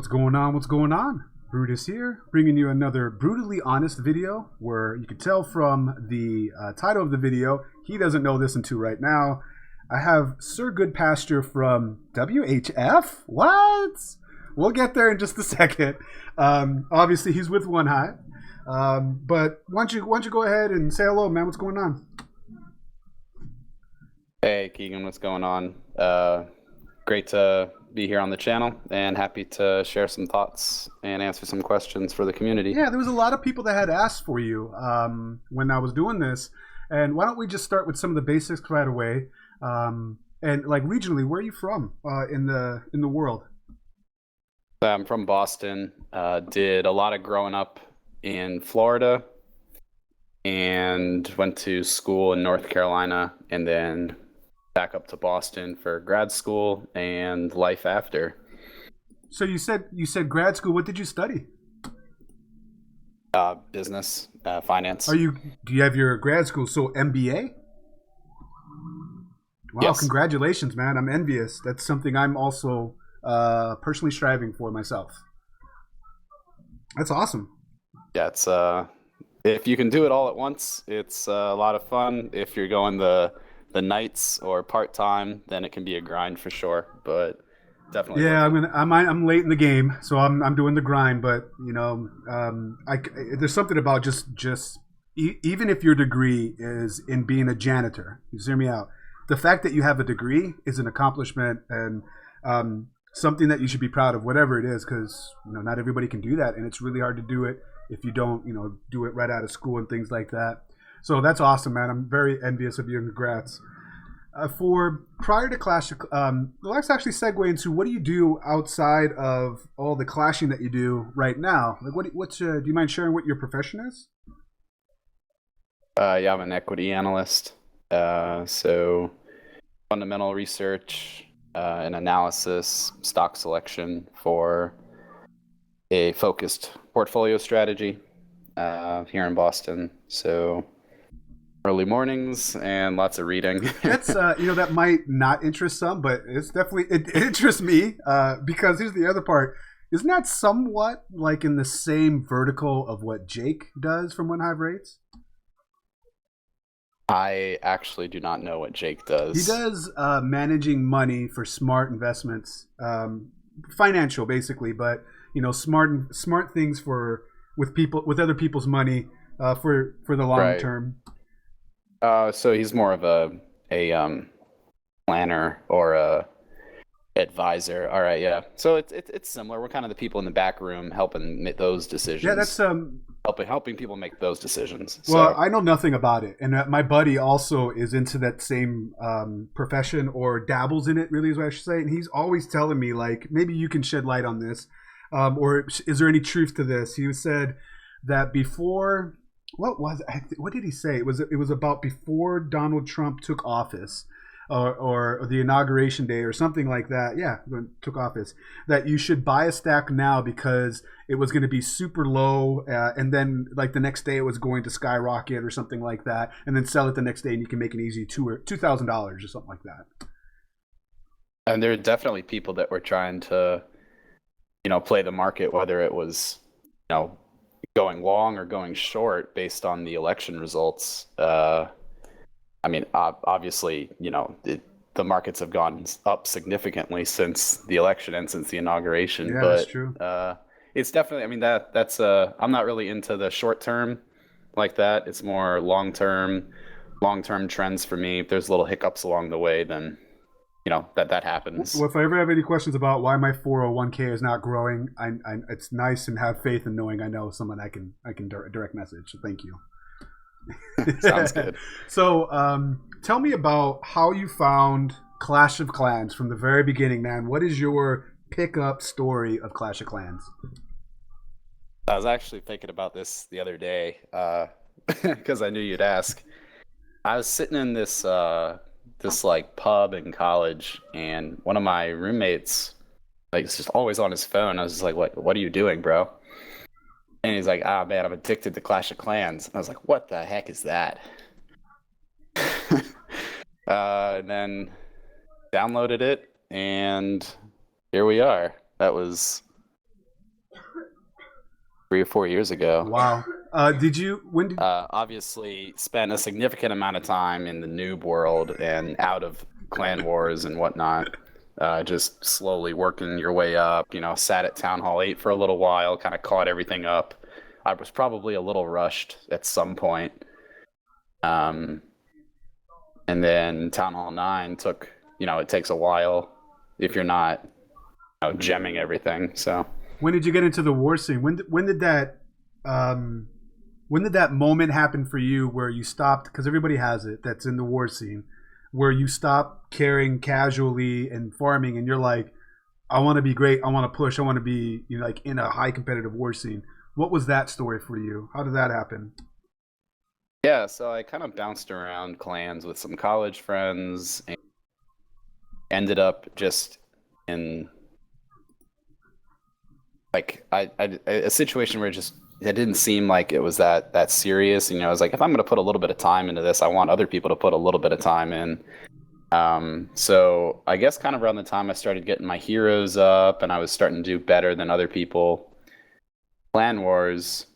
What's going on? What's going on? Brutus here, bringing you another brutally honest video where you can tell from the title of the video, he doesn't know this until right now. I have SirGoodPasture from WHF? What? We'll get there in just a second. Obviously, he's with OneHive. But why don't you go ahead and say hello, man? What's going on? Hey, Keegan, what's going on? Great to be here on the channel and happy to share some thoughts and answer some questions for the community. Yeah, there was a lot of people that had asked for you when I was doing this. And why don't we just start with some of the basics right away? And like regionally, where are you from in the world? I'm from Boston. Did a lot of growing up in Florida and went to school in North Carolina and then back up to Boston for grad school and life after. So you said grad school. What did you study? Business, finance. Do you have your grad school? So MBA? Wow, yes. Congratulations, man. I'm envious. That's something I'm also personally striving for myself. That's awesome. Yeah, it's if you can do it all at once, it's a lot of fun. If you're going the nights or part-time, then it can be a grind for sure, but definitely. Yeah, I'm late in the game, so I'm doing the grind, but you know, there's something about just even if your degree is in being a janitor, you hear me out. The fact that you have a degree is an accomplishment and something that you should be proud of, whatever it is, because you know not everybody can do that, and it's really hard to do it if you don't, do it right out of school and things like that. So that's awesome, man. I'm very envious of you, and congrats. For prior to Clash, let's actually segue into what do you do outside of all the clashing that you do right now? Like, do you mind sharing what your profession is? Yeah, I'm an equity analyst. So fundamental research and analysis, stock selection for a focused portfolio strategy here in Boston. So early mornings and lots of reading. That's that might not interest some, but it interests me because here's the other part. Isn't that somewhat like in the same vertical of what Jake does from OneHive Rates? I actually do not know what Jake does. He does managing money for smart investments, financial basically, but smart things with other people's money for the long term. So he's more of a planner or a advisor. All right, yeah. So it's similar. We're kind of the people in the back room helping make those decisions. Yeah, that's helping people make those decisions. Well, so. I know nothing about it, and my buddy also is into that same profession or dabbles in it. Really, is what I should say. And he's always telling me like, maybe you can shed light on this, or is there any truth to this? He said that before. What did he say? It was about before Donald Trump took office, or the inauguration day or something like that. Yeah, when took office, that you should buy a stack now because it was going to be super low, and then like the next day it was going to skyrocket or something like that, and then sell it the next day and you can make an easy $2,000 or something like that. And there are definitely people that were trying to, play the market, whether it was, going long or going short based on the election results. I mean, obviously, the markets have gone up significantly since the election and since the inauguration. Yeah, but that's true. It's definitely, I mean, that's I'm not really into the short term like that. It's more long term trends for me. If there's little hiccups along the way, then that happens. Well, if I ever have any questions about why my 401k is not growing, it's nice and have faith in knowing I know someone I can direct message. So thank you. Sounds good. So tell me about how you found Clash of Clans from the very beginning, man. What is your pickup story of Clash of Clans? I was actually thinking about this the other day because I knew you'd ask. I was sitting in this like pub in college, and one of my roommates is just always on his phone. I was just like, what are you doing, bro? And he's like, man, I'm addicted to Clash of Clans. And I was like, what the heck is that? And then downloaded it, and here we are. That was 3 or 4 years ago. Wow. Did you? When did? Obviously, spent a significant amount of time in the noob world and out of clan wars and whatnot. Just slowly working your way up. Sat at Town Hall 8 for a little while, kind of caught everything up. I was probably a little rushed at some point. And then Town Hall 9 took, it takes a while if you're not gemming everything. So When did you get into the war scene? When did that moment happen for you where you stopped? Because everybody has it that's in the war scene, where you stop caring casually and farming, and you're like, I want to be great. I want to push. I want to be like in a high competitive war scene. What was that story for you? How did that happen? yeah, so I kind of bounced around clans with some college friends and ended up just in like a situation where it didn't seem like it was that serious. I was like, if I'm going to put a little bit of time into this, I want other people to put a little bit of time in. So I guess kind of around the time I started getting my heroes up and I was starting to do better than other people, Clan Wars,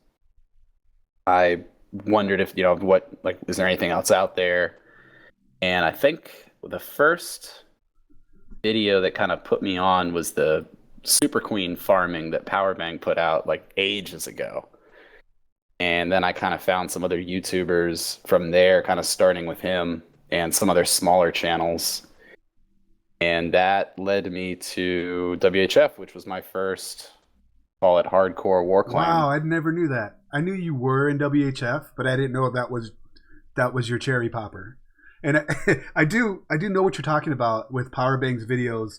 I wondered if, is there anything else out there? And I think the first video that kind of put me on was the Super Queen farming that Powerbang put out like ages ago. And then I kind of found some other YouTubers from there, kind of starting with him and some other smaller channels. And that led me to WHF, which was my first, call it hardcore war clan. Wow, I never knew that. I knew you were in WHF, but I didn't know that was your cherry popper. And I do know what you're talking about with Powerbang's videos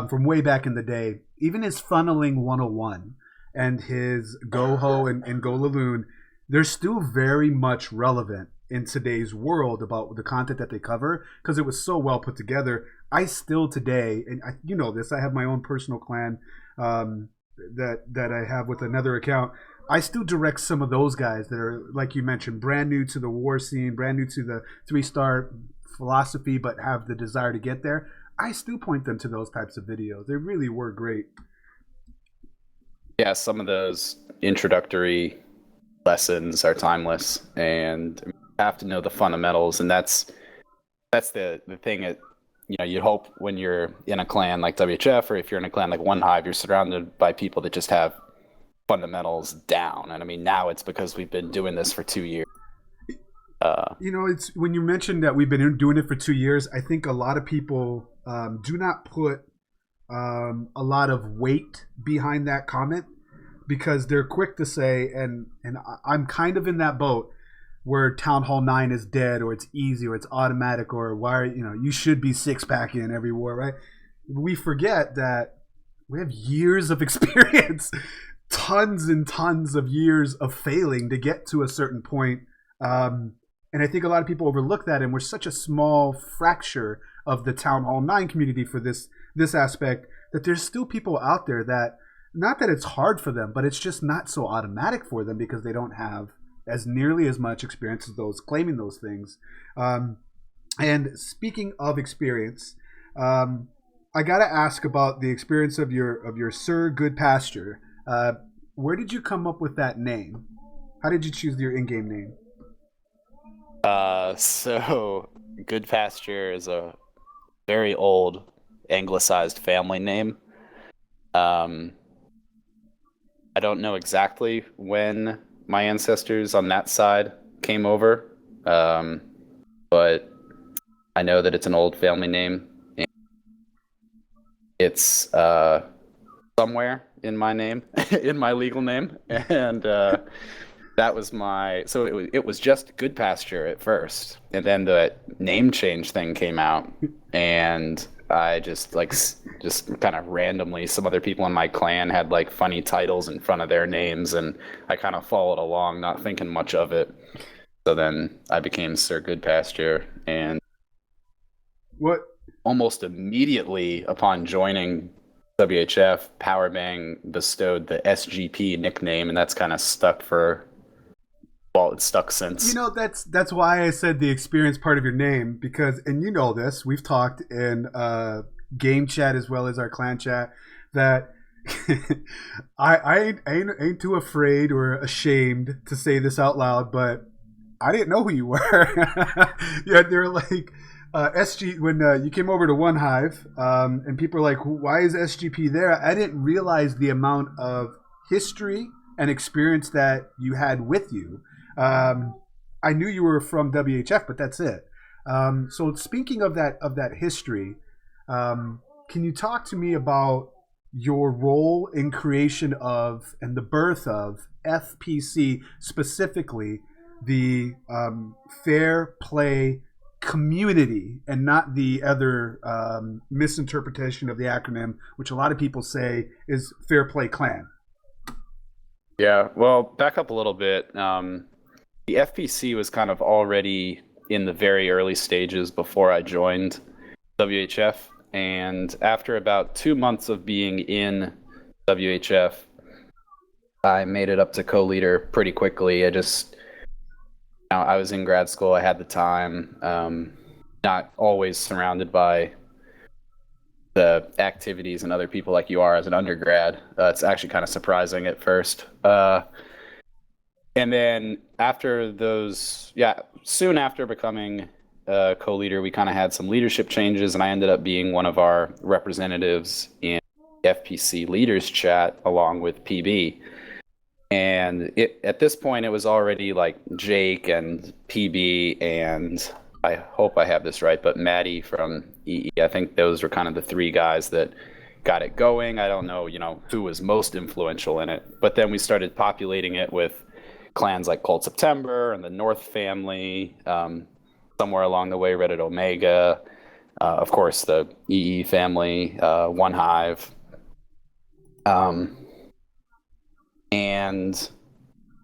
from way back in the day. Even his funneling 101 and his Go-Ho and Go-Laloon, they're still very much relevant in today's world about the content that they cover because it was so well put together. I still today, and you know this, I have my own personal clan that I have with another account. I still direct some of those guys that are, like you mentioned, brand new to the war scene, brand new to the 3-star philosophy, but have the desire to get there. I still point them to those types of videos. They really were great. Yeah, some of those introductory lessons are timeless, and you have to know the fundamentals, and that's the thing that you'd hope when you're in a clan like WHF, or if you're in a clan like OneHive, you're surrounded by people that just have fundamentals down. And I mean, now it's because we've been doing this for 2 years. It's when you mentioned that we've been doing it for 2 years, I think a lot of people do not put a lot of weight behind that comment because they're quick to say, and I'm kind of in that boat where Town Hall 9 is dead, or it's easy, or it's automatic, or why you should be 6-pack in every war, right? We forget that we have years of experience, tons and tons of years of failing to get to a certain point. And I think a lot of people overlook that, and we're such a small fracture of the Town Hall 9 community for this aspect, that there's still people out there that, not that it's hard for them, but it's just not so automatic for them because they don't have as nearly as much experience as those claiming those things. And speaking of experience, I got to ask about the experience of your SirGoodPasture. Where did you come up with that name? How did you choose your in-game name? So Good Pasture is a very old anglicized family name. I don't know exactly when my ancestors on that side came over, but I know that it's an old family name. And it's somewhere in my name, in my legal name, and that was so it was just Good Pasture at first, and then the name change thing came out, and I just kind of randomly, some other people in my clan had like funny titles in front of their names, and I kind of followed along, not thinking much of it. So then I became SirGoodPasture, and what almost immediately upon joining WHF, Powerbang bestowed the SGP nickname, and that's kind of stuck it's stuck since. That's why I said the experience part of your name, because, and you know this, we've talked in game chat as well as our clan chat, that I ain't too afraid or ashamed to say this out loud, but I didn't know who you were. Yeah, they were like SG when you came over to OneHive, and people are like, "Why is SGP there?" I didn't realize the amount of history and experience that you had with you. Um, I knew you were from WHF, but that's it. So speaking of that history, can you talk to me about your role in creation of and the birth of FPC, specifically the fair play community, and not the other misinterpretation of the acronym, which a lot of people say is fair play clan? Yeah, well, back up a little bit. The FPC was kind of already in the very early stages before I joined WHF. And after about 2 months of being in WHF, I made it up to co-leader pretty quickly. I was in grad school. I had the time, not always surrounded by the activities and other people like you are as an undergrad. It's actually kind of surprising at first. And then after those, yeah, soon after becoming co-leader, we kind of had some leadership changes, and I ended up being one of our representatives in FPC leaders chat along with PB. And at this point, it was already like Jake and PB, and I hope I have this right, but Maddie from EE. I think those were kind of the three guys that got it going. I don't know, who was most influential in it, but then we started populating it with clans like Cold September and the North family. Somewhere along the way, Reddit Omega, of course, the EE family, OneHive. And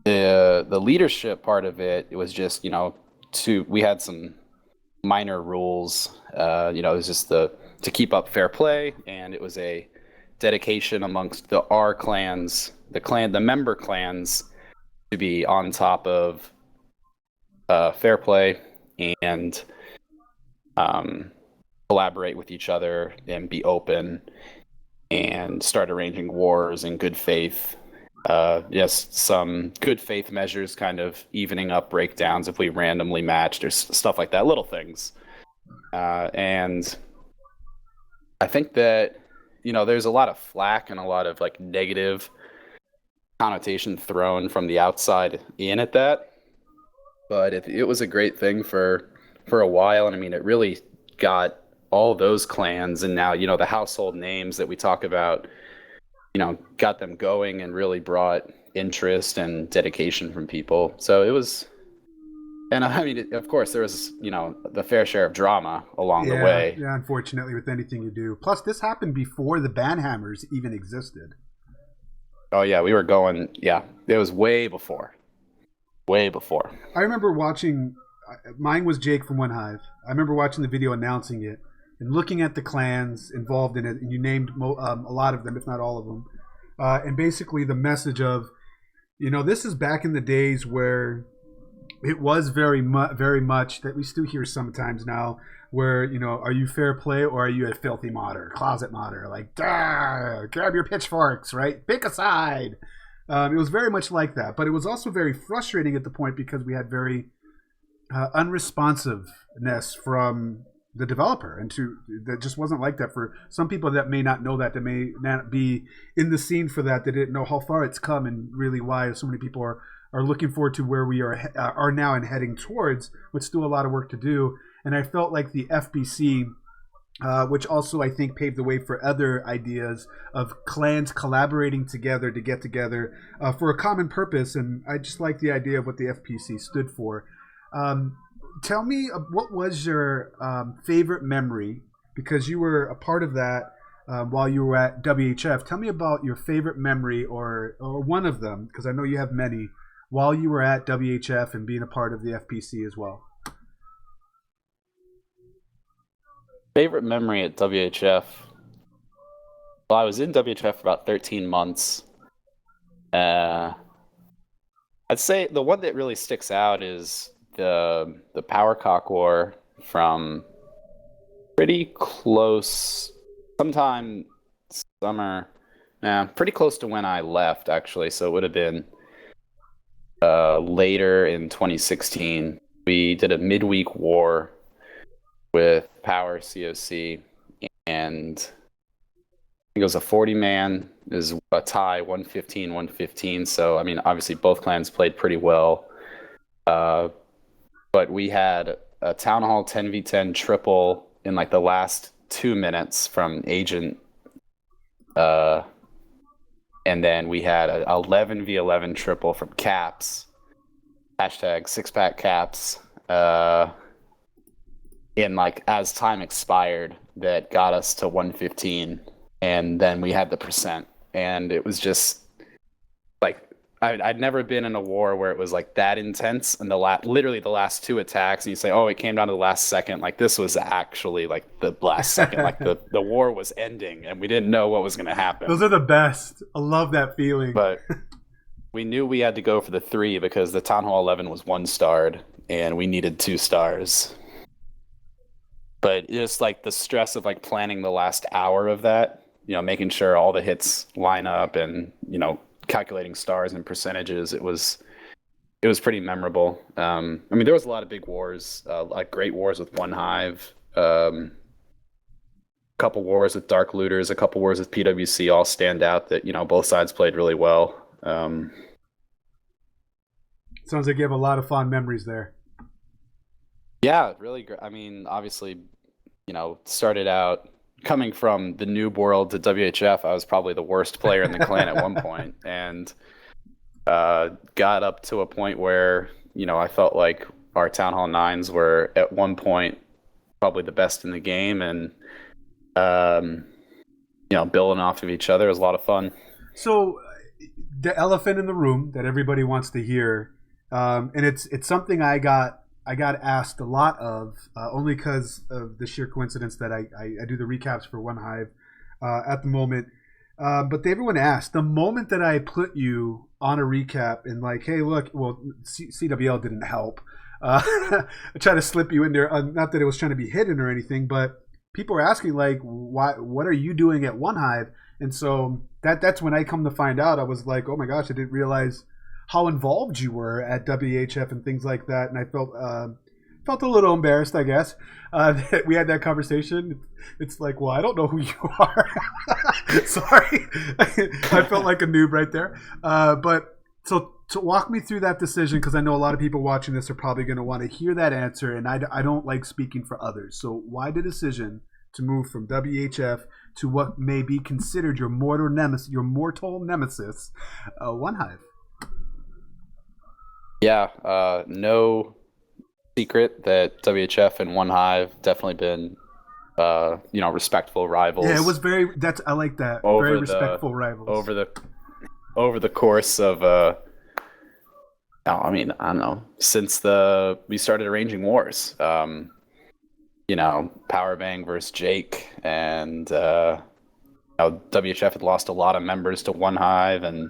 the leadership part of it, it was just, we had some minor rules. It was just to keep up fair play, and it was a dedication amongst our clans, the member clans, to be on top of fair play and collaborate with each other and be open and start arranging wars in good faith. Yes, some good faith measures, kind of evening up breakdowns if we randomly matched or stuff like that, little things. And I think that, there's a lot of flack and a lot of like negative connotation thrown from the outside in at that. But it was a great thing for a while. And I mean, it really got all those clans and now, the household names that we talk about, got them going and really brought interest and dedication from people. So it was, and I mean, of course, there was, the fair share of drama along the way. Yeah, unfortunately, with anything you do. Plus, this happened before the banhammers even existed. Oh, yeah, we were going, yeah, it was way before. Way before. I remember watching, mine was Jake from OneHive. I remember watching the video announcing it and looking at the clans involved in it, and you named a lot of them, if not all of them. And basically the message of, this is back in the days where it was very much that we still hear sometimes now, where, are you fair play or are you a filthy modder, closet modder? Like, grab your pitchforks, right? Pick a side. It was very much like that, but it was also very frustrating at the point because we had very unresponsiveness from the developer, and that just wasn't like that for some people that may not know that may not be in the scene for that. They didn't know how far it's come and really why so many people are looking forward to where we are now and heading towards, with still a lot of work to do. And I felt like the FBC, which also I think paved the way for other ideas of clans collaborating together to get together for a common purpose. And I just like the idea of what the FPC stood for. Tell me, what was your favorite memory, because you were a part of that while you were at WHF. Tell me about your favorite memory, or one of them, because I know you have many, while you were at WHF and being a part of the FPC as well. Favorite memory at WHF? Well, I was in WHF for about 13 months. I'd say the one that really sticks out is the Power Cock War from pretty close, sometime summer Yeah, pretty close to when I left, actually. So it would have been later in 2016. We did a midweek war with Power COC, and I think it was a 40-man. Is a tie, 115, 115. So, I mean, obviously both clans played pretty well. But we had a Town Hall 10v10 triple in like the last 2 minutes from Agent. And then we had a 11v11 triple from Caps. Hashtag six-pack Caps. In like as time expired, that got us to 115. And then we had the percent. And it was just like I'd never been in a war where it was like that intense, and literally the last two attacks, and you say, oh, it came down to the last second. Like this was actually like the last second, like the war was ending, and we didn't know what was going to happen. Those are the best. I love that feeling. But we knew we had to go for the 3 because the Town Hall 11 was 1-starred, and we needed 2 stars. But just like the stress of like planning the last hour of that, making sure all the hits line up and, calculating stars and percentages, it was pretty memorable. I mean, there was a lot of big wars, like great wars with OneHive, a couple wars with Dark Looters, a couple wars with PWC all stand out that, both sides played really well. Sounds like you have a lot of fond memories there. Yeah, really great. I mean, obviously, started out coming from the noob world to WHF. I was probably the worst player in the clan at one point, and got up to a point where, I felt like our Town Hall 9s were at one point probably the best in the game, and, building off of each other was a lot of fun. So the elephant in the room that everybody wants to hear, and it's something I got asked a lot of, only because of the sheer coincidence that I do the recaps for OneHive at the moment. But everyone asked, the moment that I put you on a recap and like, hey, look, well, CWL didn't help. I tried to slip you in there. Not that it was trying to be hidden or anything, but people were asking like, what are you doing at OneHive? And so that's when I come to find out, I was like, oh my gosh, I didn't realize how involved you were at WHF and things like that, and I felt a little embarrassed, I guess, that we had that conversation. It's like, well, I don't know who you are. Sorry, I felt like a noob right there. But so to walk me through that decision, because I know a lot of people watching this are probably going to want to hear that answer, and I don't like speaking for others. So why the decision to move from WHF to what may be considered your mortal nemesis, OneHive? Yeah, no secret that WHF and OneHive definitely been, respectful rivals. Yeah, it was I like that. Very respectful rivals. Over the course of, I don't know, since we started arranging wars. Power Bang versus Jake, and WHF had lost a lot of members to OneHive and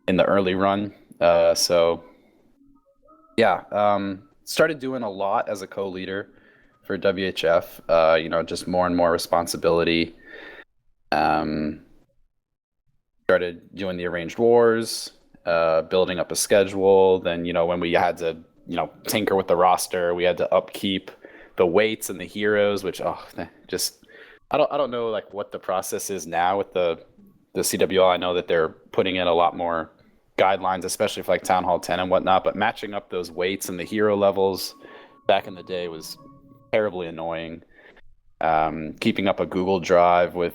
in the early run. Started doing a lot as a co-leader for WHF, just more and more responsibility. Started doing the arranged wars, building up a schedule. Then, when we had to, tinker with the roster, we had to upkeep the weights and the heroes, which, I don't know like what the process is now with the CWL. I know that they're putting in a lot more guidelines, especially for like Town Hall 10 and whatnot, but matching up those weights and the hero levels back in the day was terribly annoying. Keeping up a Google Drive with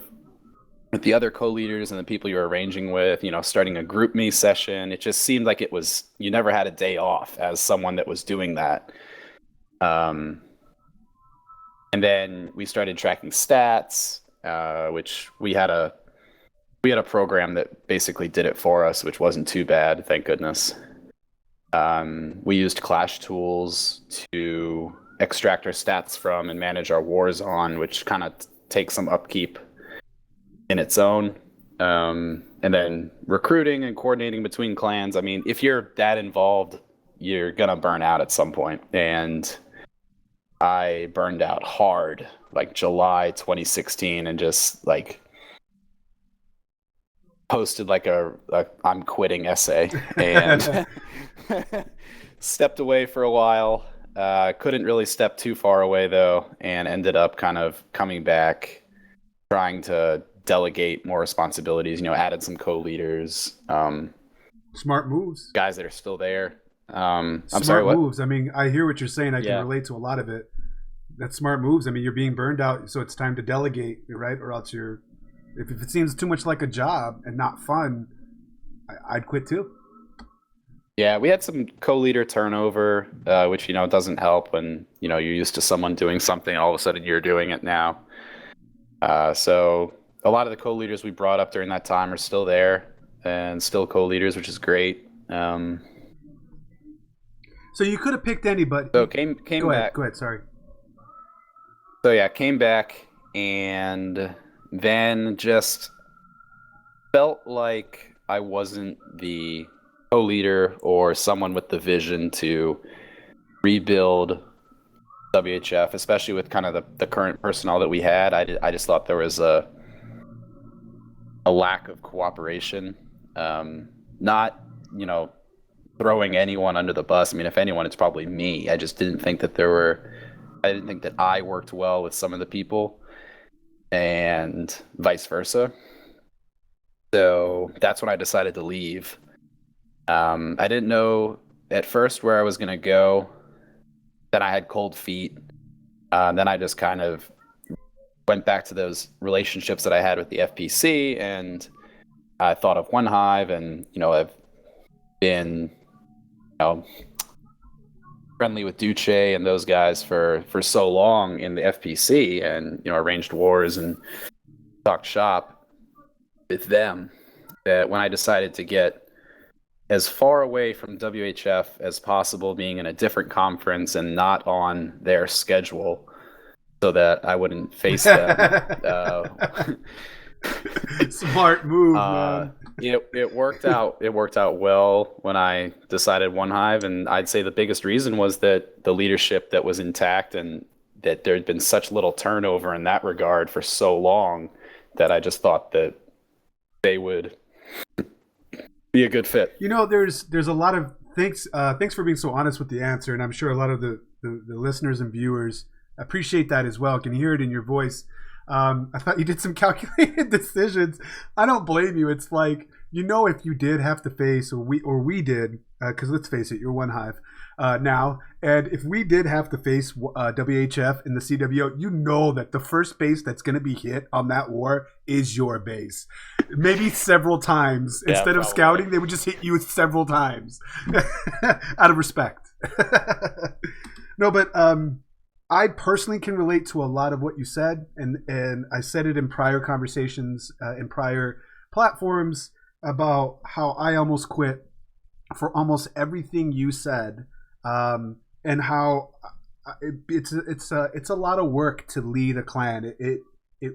the other co-leaders and the people you're arranging with, starting a group me session, it just seemed like you never had a day off as someone that was doing that. And then we started tracking stats, which we had a program that basically did it for us, which wasn't too bad, thank goodness. We used Clash tools to extract our stats from and manage our wars on, which kind of takes some upkeep in its own. And then recruiting and coordinating between clans. I mean, if you're that involved, you're going to burn out at some point. And I burned out hard, like July 2016, and just like posted like a I'm quitting essay and stepped away for a while. Couldn't really step too far away though, and ended up kind of coming back, trying to delegate more responsibilities. Added some co-leaders, Smart moves. guys that are still there. I'm Smart sorry, what? moves. I mean, I hear what you're saying. I can Yeah. relate to a lot of it. That's smart moves. I mean, you're being burned out, so it's time to delegate, right? Or else if it seems too much like a job and not fun, I'd quit too. Yeah, we had some co-leader turnover, which doesn't help when you're used to someone doing something, all of a sudden you're doing it now. So a lot of the co-leaders we brought up during that time are still there and still co-leaders, which is great. So you could have picked anybody. So came Go ahead. back. Go ahead. Sorry. So yeah, came back and then just felt like I wasn't the co-leader or someone with the vision to rebuild WHF, especially with kind of the current personnel that we had. I just thought there was a lack of cooperation. Not, throwing anyone under the bus. I mean, if anyone, it's probably me. I just didn't think that I didn't think that I worked well with some of the people and vice versa. So that's when I decided to leave. I didn't know at first where I was going to go. Then I had cold feet. Then I just kind of went back to those relationships that I had with the FPC, and I thought of OneHive, and I've been friendly with Duce and those guys for so long in the FPC, and arranged wars and talked shop with them, that when I decided to get as far away from WHF as possible, being in a different conference and not on their schedule, so that I wouldn't face them. Smart move, man. It worked out. It worked out well when I decided OneHive, and I'd say the biggest reason was that the leadership that was intact, and that there had been such little turnover in that regard for so long, that I just thought that they would be a good fit. There's a lot of thanks for being so honest with the answer, and I'm sure a lot of the listeners and viewers appreciate that as well. Can hear it in your voice. I thought you did some calculated decisions. I don't blame you. It's like, if you did have to face, or we did, because let's face it, you're OneHive now, and if we did have to face WHF in the CWO, that the first base that's going to be hit on that war is your base. Maybe several times. Yeah, Instead of probably. scouting, they would just hit you several times out of respect. No, but I personally can relate to a lot of what you said, and I said it in prior conversations, in prior platforms, about how I almost quit for almost everything you said, and how it's a lot of work to lead a clan. It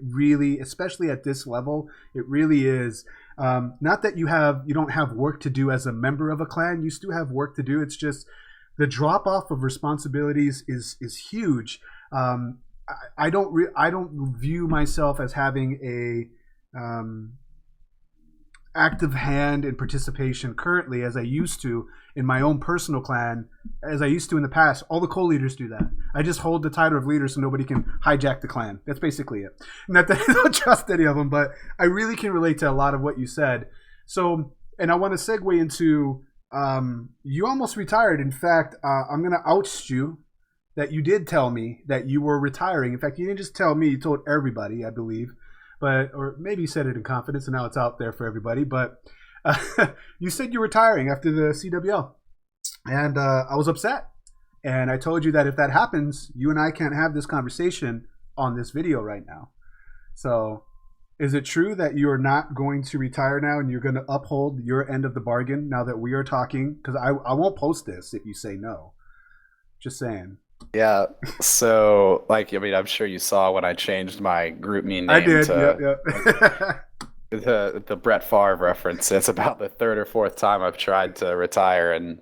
really, especially at this level, it really is. Not that you don't have work to do as a member of a clan. You still have work to do. It's just the drop off of responsibilities is huge. I don't view myself as having a active hand in participation currently as I used to in my own personal clan, as I used to in the past. All the co-leaders do that. I just hold the title of leader so nobody can hijack the clan. That's basically it. Not that I don't trust any of them, but I really can relate to a lot of what you said. So, and I want to segue into you almost retired. In fact, I'm going to oust you that you did tell me that you were retiring. In fact, you didn't just tell me, you told everybody, I believe. Or maybe you said it in confidence and now it's out there for everybody. But you said you're retiring after the CWL. And I was upset. And I told you that if that happens, you and I can't have this conversation on this video right now. So is it true that you're not going to retire now and you're going to uphold your end of the bargain now that we are talking? Because I won't post this if you say no. Just saying. Yeah. So, I'm sure you saw when I changed my group me name I did. to the Brett Favre reference. It's about the third or fourth time I've tried to retire and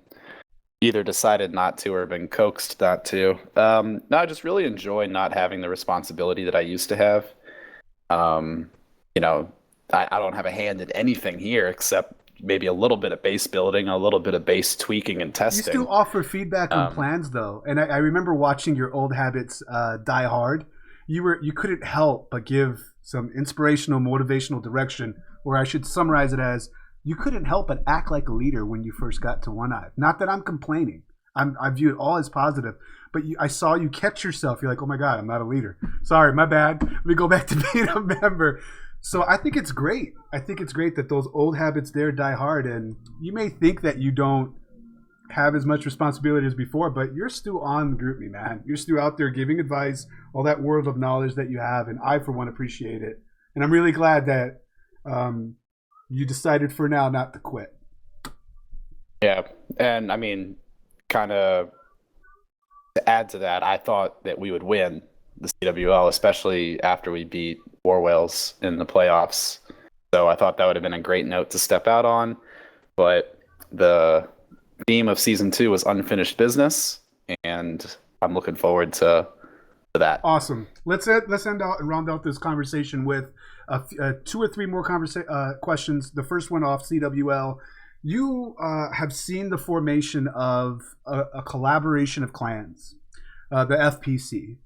either decided not to or been coaxed not to. No, I just really enjoy not having the responsibility that I used to have. I don't have a hand in anything here except maybe a little bit of base building, a little bit of base tweaking and You testing. still offer feedback on plans though, and I remember watching your old habits die hard. You couldn't help but give some inspirational, motivational direction, or I should summarize it as you couldn't help but act like a leader when you first got to OneHive. Not that I'm complaining. I view it all as positive, but I saw you catch yourself. You're like, oh my god, I'm not a leader. Sorry, my bad. Let me go back to being a member. So I think it's great. I think it's great that those old habits there die hard, and you may think that you don't have as much responsibility as before, but you're still on GroupMe, man. You're still out there giving advice, all that world of knowledge that you have, and I, for one, appreciate it. And I'm really glad that you decided for now not to quit. Yeah, and I mean, kind of to add to that, I thought that we would win the CWL, especially after we beat War Whales in the playoffs. So I thought that would have been a great note to step out on. But the theme of season 2 was unfinished business, and I'm looking forward to that. Awesome. Let's end out and round out this conversation with 2 or 3 more questions. The first one off CWL. You have seen the formation of a collaboration of clans, the FPC.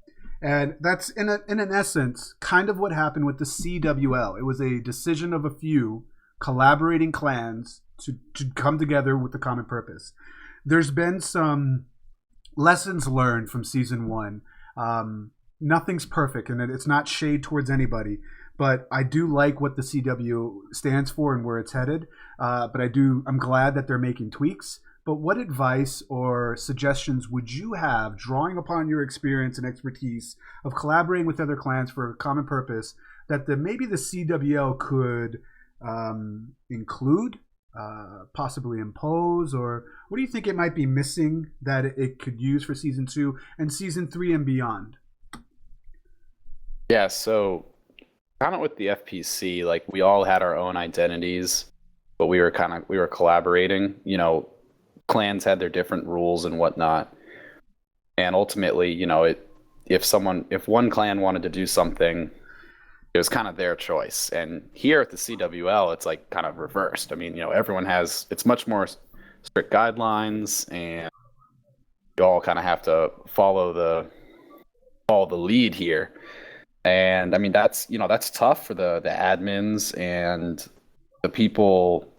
And that's, in an essence, kind of what happened with the CWL. It was a decision of a few collaborating clans to come together with a common purpose. There's been some lessons learned from Season 1. Nothing's perfect, and it's not shade towards anybody. But I do like what the CW stands for and where it's headed. But I'm glad that they're making tweaks. But what advice or suggestions would you have, drawing upon your experience and expertise of collaborating with other clans for a common purpose, that maybe the CWL could include, possibly impose, or what do you think it might be missing that it could use for Season 2 and Season 3 and beyond? Yeah, so kind of with the FPC, like we all had our own identities, but we were collaborating. You know, clans had their different rules and whatnot, and ultimately, you know, if one clan wanted to do something, it was kind of their choice. And here at the CWL, it's like kind of reversed. I mean, you know, it's much more strict guidelines, and you all kind of have to follow the lead here. And I mean, that's tough for the admins and the people,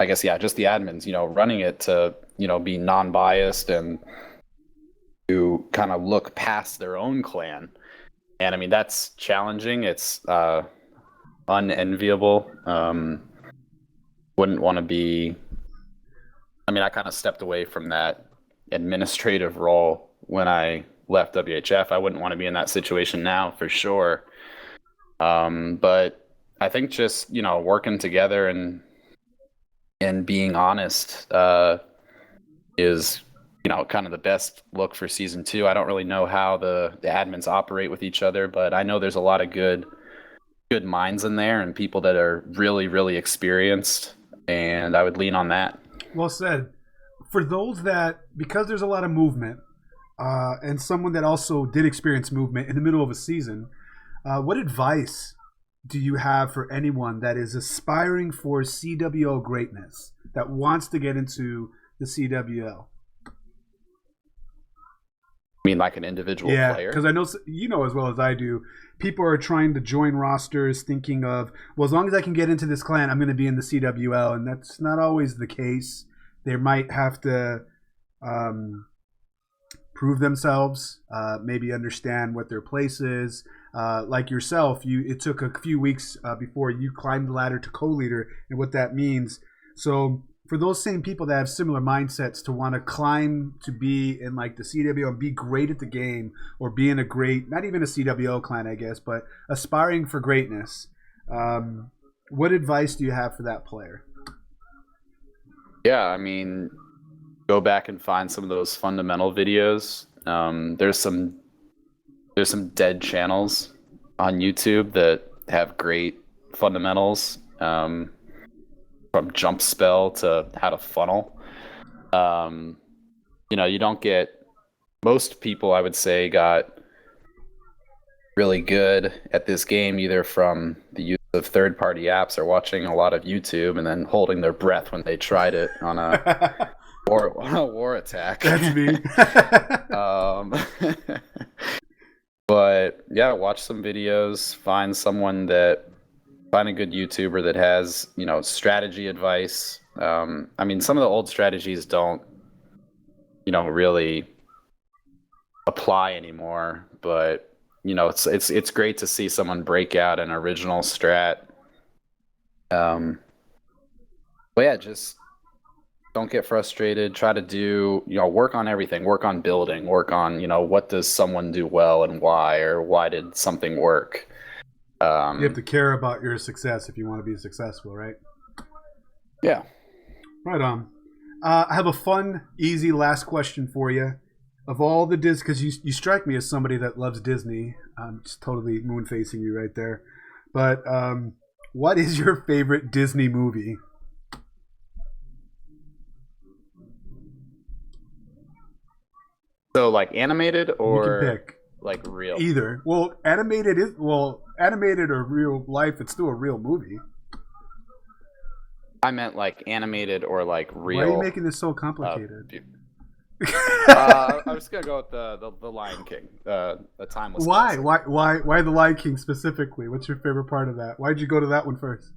I guess, yeah, just the admins, you know, running it to, you know, be non-biased and to kind of look past their own clan. And I mean, that's challenging. It's unenviable. Wouldn't want to be. I mean, I kind of stepped away from that administrative role when I left WHF. I wouldn't want to be in that situation now, for sure. But I think just, you know, working together and being honest is, you know, kind of the best look for Season 2. I don't really know how the admins operate with each other, but I know there's a lot of good minds in there and people that are really, really experienced, and I would lean on that. Well said. For those that, because there's a lot of movement, and someone that also did experience movement in the middle of a season, what advice do you have for anyone that is aspiring for CWO greatness, that wants to get into the CWL? I mean, like an individual player? Yeah, because I know, you know as well as I do, people are trying to join rosters thinking of, well, as long as I can get into this clan, I'm going to be in the CWL, and that's not always the case. They might have to prove themselves, maybe understand what their place is. Like yourself, it took a few weeks before you climbed the ladder to co-leader and what that means. So for those same people that have similar mindsets to want to climb to be in like the CWO and be great at the game, or be in a great, not even a CWO clan, I guess, but aspiring for greatness, what advice do you have for that player? Yeah, I mean, go back and find some of those fundamental videos. There's some dead channels on YouTube that have great fundamentals, from jump spell to how to funnel. You know, you don't get, most people, I would say, got really good at this game either from the of third-party apps are watching a lot of YouTube and then holding their breath when they tried it on a war attack. That's me. But yeah, watch some videos, find a good YouTuber that has, strategy advice. I mean, some of the old strategies don't, really apply anymore, but it's great to see someone break out an original strat. But yeah, just don't get frustrated. Try to do, work on everything. Work on building. Work on, what does someone do well and why, or why did something work? You have to care about your success if you want to be successful, right? Yeah. Right on. I have a fun, easy last question for you. Of all the Disney, because you strike me as somebody that loves Disney. I'm just totally moon facing you right there. But what is your favorite Disney movie? So like animated or you can pick. Like real? Either. Well, animated or real life, it's still a real movie. I meant like animated or like real. Why are you making this so complicated? I was gonna go with the Lion King. A timeless. Why? Why the Lion King specifically? What's your favorite part of that? Why'd you go to that one first?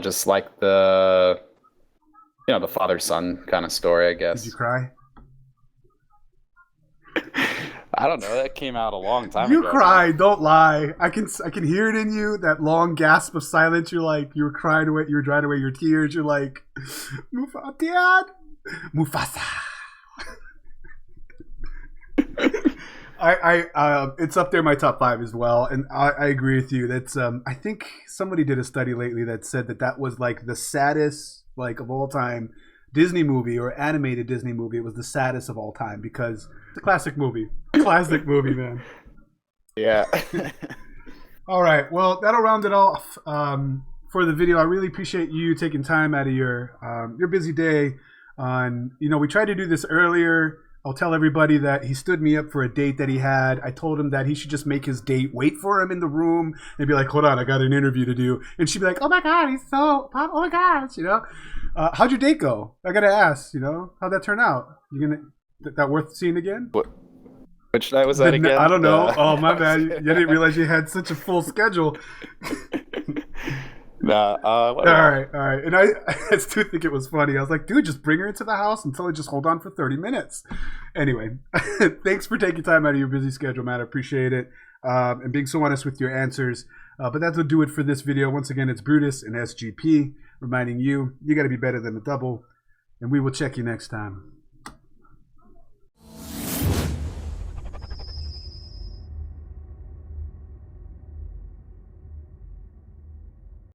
Just like the father-son kind of story, I guess. Did you cry? I don't know. That came out a long time ago. You cried. Don't lie. I can hear it in you. That long gasp of silence. You're like, you were crying away. You were drying away your tears. You're like, Dad, Mufasa. It's up there in my top 5 as well, and I agree with you. That's I think somebody did a study lately that said that was like the saddest, like, of all time Disney movie or animated Disney movie. It was the saddest of all time because it's a classic movie. Classic movie, man. Yeah. All right. Well, that'll round it off for the video. I really appreciate you taking time out of your busy day. We tried to do this earlier. I'll tell everybody that he stood me up for a date that he had. I told him that he should just make his date wait for him in the room and be like, hold on, I got an interview to do. And she'd be like, oh my God, oh my gosh, how'd your date go? I got to ask, how'd that turn out? That worth seeing again? What? Which night was that again? I don't know. Oh, my bad. You didn't realize you had such a full schedule. Nah, all right. And I still think it was funny. I was like, dude, just bring her into the house and tell her just hold on for 30 minutes. Anyway, thanks for taking time out of your busy schedule, Matt. I appreciate it. And being so honest with your answers. But that'll do it for this video. Once again, it's Brutus and SGP reminding you got to be better than a double. And we will check you next time.